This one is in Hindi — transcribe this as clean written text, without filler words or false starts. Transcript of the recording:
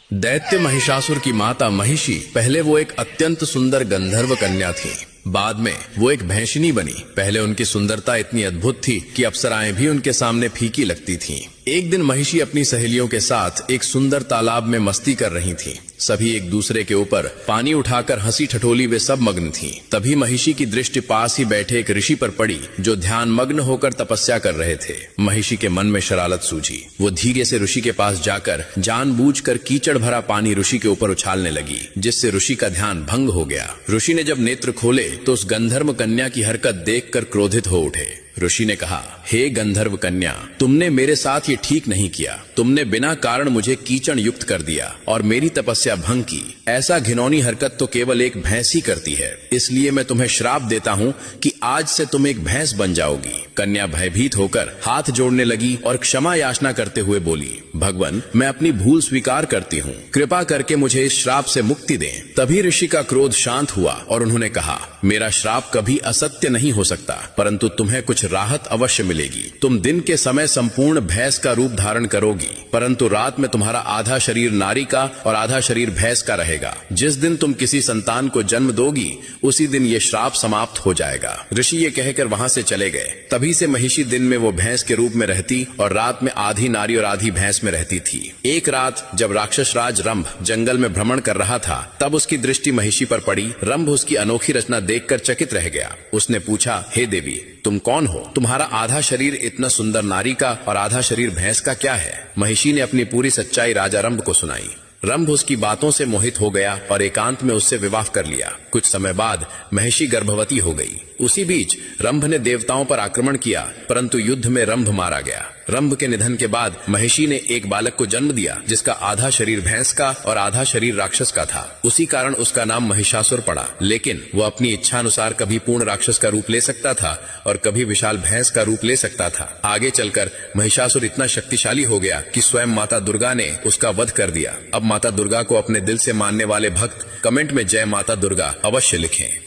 दैत्य महिषासुर की माता महिषी पहले वो एक अत्यंत सुंदर गंधर्व कन्या थी। बाद में वो एक भैंसिनी बनी। पहले उनकी सुंदरता इतनी अद्भुत थी कि अप्सराएं भी उनके सामने फीकी लगती थीं। एक दिन महिषी अपनी सहेलियों के साथ एक सुंदर तालाब में मस्ती कर रही थीं। सभी एक दूसरे के ऊपर पानी उठाकर हंसी ठठोली वे सब मग्न थीं। तभी महिषी की दृष्टि पास ही बैठे एक ऋषि पर पड़ी जो ध्यान मग्न होकर तपस्या कर रहे थे। महिषी के मन में शरारत सूझी। वो धीरे से ऋषि के पास जाकर जानबूझकर कीचड़ भरा पानी ऋषि के ऊपर उछालने लगी, जिससे ऋषि का ध्यान भंग हो गया। ऋषि ने जब नेत्र खोले तो उस गंधर्व कन्या की हरकत देखकर क्रोधित हो उठे। ऋषि ने कहा, हे गंधर्व कन्या, तुमने मेरे साथ ये ठीक नहीं किया। तुमने बिना कारण मुझे कीचड़ युक्त कर दिया और मेरी तपस्या भंग की। ऐसा घिनौनी हरकत तो केवल एक भैंस ही करती है। इसलिए मैं तुम्हें श्राप देता हूँ कि आज से तुम एक भैंस बन जाओगी। कन्या भयभीत होकर हाथ जोड़ने लगी और क्षमा याचना करते हुए बोली, भगवान, मैं अपनी भूल स्वीकार करती हूँ। कृपा करके मुझे इस श्राप से मुक्ति दें। तभी ऋषि का क्रोध शांत हुआ और उन्होंने कहा, मेरा श्राप कभी असत्य नहीं हो सकता, परंतु तुम्हें कुछ राहत अवश्य मिलेगी। तुम दिन के समय संपूर्ण भैंस का रूप धारण करोगी, परंतु रात में तुम्हारा आधा शरीर नारी का और आधा शरीर भैंस का रहेगा। जिस दिन तुम किसी संतान को जन्म दोगी उसी दिन ये श्राप समाप्त हो जाएगा। ऋषि ये कहकर वहां से चले गए। तभी से महिषी दिन में वो भैंस के रूप में रहती और रात में आधी नारी और आधी भैंस में रहती थी। एक रात जब राक्षस राज रंभ जंगल में भ्रमण कर रहा था, तब उसकी दृष्टि महिषी पर पड़ी। रंभ उसकी अनोखी रचना देखकर चकित रह गया। उसने पूछा, हे देवी, तुम कौन हो? तुम्हारा आधा शरीर इतना सुंदर नारी का और आधा शरीर भैंस का क्या है? महिषी ने अपनी पूरी सच्चाई राजा रंभ को सुनाई। रंभ उसकी बातों से मोहित हो गया और एकांत में उससे विवाह कर लिया। कुछ समय बाद महिषी गर्भवती हो गई। उसी बीच रंभ ने देवताओं पर आक्रमण किया, परंतु युद्ध में रंभ मारा गया। रंभ के निधन के बाद महिषी ने एक बालक को जन्म दिया, जिसका आधा शरीर भैंस का और आधा शरीर राक्षस का था। उसी कारण उसका नाम महिषासुर पड़ा। लेकिन वो अपनी इच्छा अनुसार कभी पूर्ण राक्षस का रूप ले सकता था और कभी विशाल भैंस का रूप ले सकता था। आगे चलकर महिषासुर इतना शक्तिशाली हो गया कि स्वयं माता दुर्गा ने उसका वध कर दिया। अब माता दुर्गा को अपने दिल से मानने वाले भक्त कमेंट में जय माता दुर्गा अवश्य लिखें।